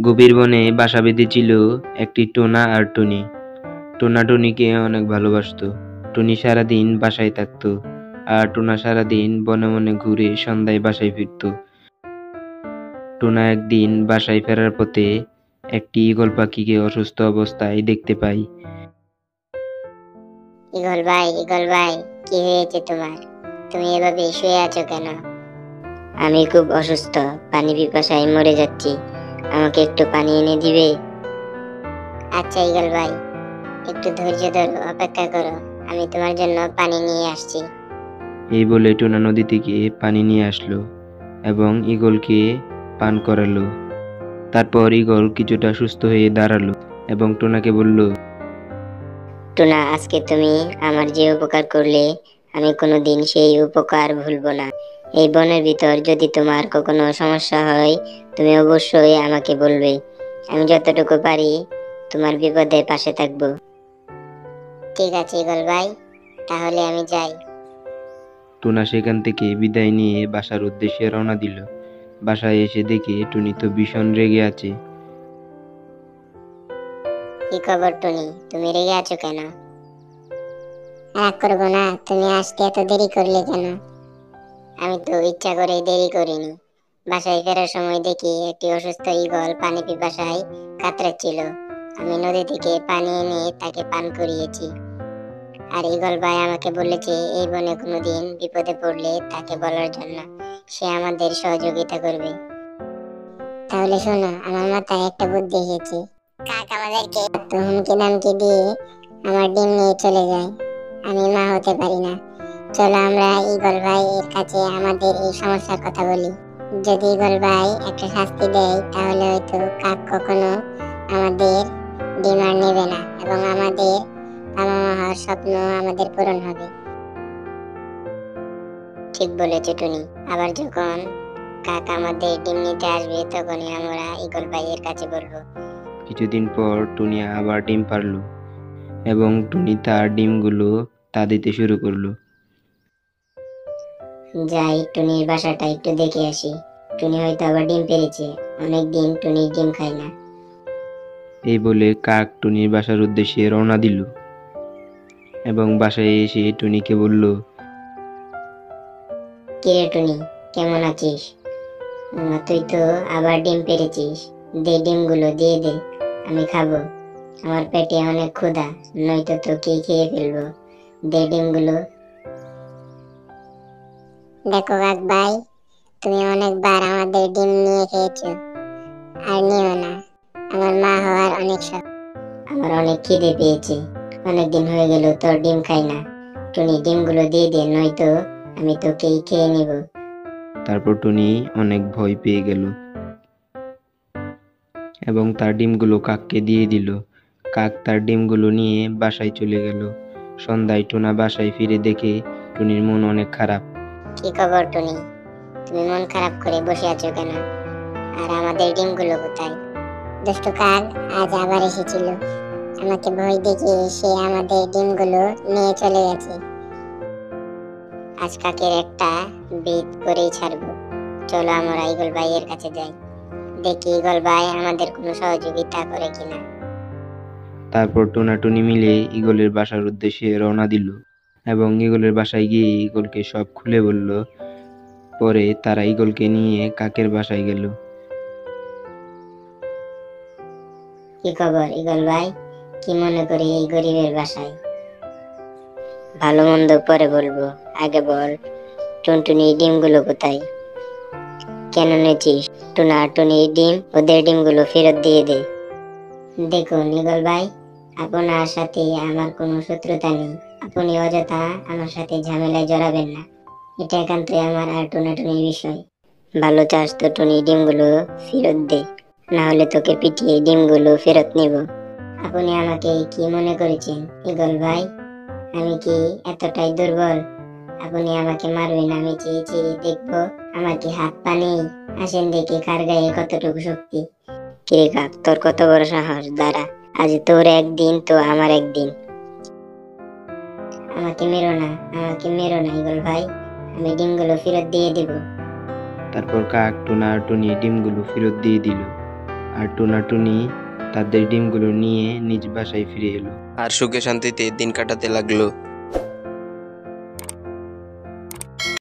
গভীর বনে বাসা বেঁধেছিল একটি টোনা আর টুনি। টোনা টুনিকে অনেক ভালোবাসতো। টুনি সারাদিন বাসায় থাকতো, আর টোনা সারাদিন বনে বনে ঘুরে সন্ধ্যায় বাসায় ফিরত। টোনা একদিন বাসায় ফেরার পথে একটি ঈগল পাখিকে অসুস্থ অবস্থায় দেখতে পায়। ঈগল ভাই, কি হয়েছে তোমার? তুমি এভাবে শুয়ে আছো কেন? আমি খুব অসুস্থ, পানি পিপাসায় মরে যাচ্ছি, আমাকে একটু পানি এনে দিবে? আচ্ছা ঈগল ভাই, একটু ধৈর্য ধরো, অপেক্ষা করো, আমি তোমার জন্য পানি নিয়ে আসছি। এই বলে টোনা নদী থেকে পানি নিয়ে আসলো এবং ঈগলকে পান করালো। তারপর ঈগল কিছুটা সুস্থ হয়ে দাঁড়ালো এবং টোনাকে বলল, টোনা, আজকে তুমি আমার যে উপকার করলে, আমি কোনোদিন সেই উপকার ভুলবো না। এই বনের ভিতর যদি তোমার কখনো সমস্যা হয়, তুমি অবশ্যই আমাকে বলবে। আমি যতটুকু পারি তোমার বিপদে পাশে থাকবো। ঠিক আছে ঈগল ভাই, তাহলে আমি যাই। টোনা সেখান থেকে বিদায় নিয়ে বাসার উদ্দেশ্যে রওনা দিল। বাসায় এসে দেখে টুনি তো ভীষণ রেগে আছে। কি খবর টুনি, তুমি রেগে আছো কেন? রাগ করবো না, তুমি আসতে এত দেরি করলে কেন? আমি তো ইচ্ছা করে দেরি করিনি। বাসায় ফেরার সময় দেখি একটি অসুস্থ ঈগল পানি পিপাসায় কাতরাচ্ছিল। আমি নদী থেকে পানি এনে তাকে পান করিয়েছি। আর ঈগল ভাই আমাকে বলেছে এই বনে কোনোদিন বিপদে পড়লে তাকে বলার জন্য, সে আমাদের সহযোগিতা করবে। তাহলে শোনো, আমার মাথায় একটা বুদ্ধি এসেছে। কাক আমাদেরকে হুমকি দামকি দিয়ে আমার ডিম নিয়ে চলে যায়। আমি মা হতে পারি না। চলো আমরা ঈগল ভাই এর কাছে আমাদের এই সমস্যার কথা বলি। যদি ঈগল ভাই একটা শাস্তি দেয়, তাহলে হয়তো কাক কখনো আমাদের ডিম আর নেবে না এবং আমাদের মামা হওয়ার স্বপ্ন আমাদের পূরণ হবে। ঠিক বলেছে টুনি। আবার যখন কাক আমাদের ডিম নিতে আসবে, তখনই আমরা ঈগল ভাইয়ের কাছে বলবো। কিছুদিন পর টুনি আবার ডিম পারল এবং টুনি তার ডিমগুলো তা দিতে শুরু করলো। যাই টুনির বাসাটা একটু দেখে আসি। টুনি হয়তো আবার ডিম পেড়েছে, অনেকদিন টুনি ডিম খায় না। এই বলে কাক টুনির বাসার উদ্দেশ্যে রওনা দিল এবং বাসায় এসে টুনিকে বলল, কিরে টুনি, কেমন আছিস? তুই তো আবার ডিম পেড়েছিস, দে ডিমগুলো দিয়ে দে, আমি খাবো। আমার পেটে অনেক ক্ষুধা, নয়তো তোকে খেয়ে ফেলবো। দে ডিমগুলো। দেখো কাক ভাই, তুমি অনেকবার আমাদের ডিম নিয়ে খেয়েছো, আর নিও না। আমার মা হওয়ার অনেক শখ। আমার অনেক খিদে পেয়েছে, অনেকদিন হয়ে গেল তোর ডিম খাই না। টুনি ডিমগুলো দিয়ে দে, নয়তো আমি তোকেই খেয়ে নিব। তারপর টুনি অনেক ভয় পেয়ে গেল এবং তার ডিমগুলো কাককে দিয়ে দিল। কাক তার ডিমগুলো নিয়ে বাসায় চলে গেল। সন্ধ্যায় টোনা বাসায় ফিরে দেখে টুনির মন অনেক খারাপ। কি খবর টুনি, তুমি মন খারাপ করে বসে আছো কেন? আর আমাদের ডিমগুলো কোথায়? দুষ্ট কাক আজ আবার এসেছিল, আমাকে ভয় দেখিয়ে সে আমাদের ডিমগুলো নিয়ে চলে গেছে। আজ কাকের একটা বিট করেই ছাড়বো। চলো আমরা ঈগল ভাইয়ের কাছে যাই, দেখি ঈগল ভাই আমাদের কোনো সহযোগিতা করে কিনা। তারপর টোনা টুনি মিলে ঈগলের বাসার উদ্দেশ্যে রওনা দিল এবং ঈগলের বাসায় গিয়ে ঈগলকে সব খুলে বলল। পরে তারা ঈগলকে নিয়ে কাকের বাসায় গেল। কি খবর ঈগল ভাই, কি মনে করে এই গরিবের বাসায়? ভালো মন্দ পরে বলবো, আগে বল টুনটুনির ডিমগুলো কোথায়? কেন নেছিস? টুনা টুনির ডিম, ওদের ডিমগুলো ফেরত দিয়ে দে। দেখুন ঈগল ভাই, আপনার সাথে আমার কোনো শত্রুতা নেই। আপনি অযথা আমার সাথে ঝামেলায় জড়াবেন না। এটা একান্তই আমার আর টুনাটুনির বিষয়। ভালো চাস তো টুনি ডিমগুলো ফেরত দে, না হলে তোকে পিটিয়ে ডিমগুলো ফেরত নিব। আপনি আমাকে কি মনে করেছেন ঈগল ভাই? আমি কি এতটাই দুর্বল? আপনি আমাকে মারবেন, আমি চেয়ে চেয়ে দেখবো? আমার কি হাত পা নেই? আসেন দেখি কার গায়ে কতটুকু শক্তি। কে কাক, তোর কত বড় সাহস? দাঁড়া, আজ তোর একদিন তো আমার একদিন। আমাকে মেরো না, আমাকে মেরো না ঈগল ভাই, আমি ডিমগুলো ফেরত দিয়ে দিব। তারপর কাক টোনা আর টুনি ডিমগুলো ফেরত দিয়ে দিল আর টুনা টুনি তাদের ডিমগুলো নিয়ে নিজ বাসায় ফিরে এলো। আর সুখে শান্তিতে দিন কাটাতে লাগলো।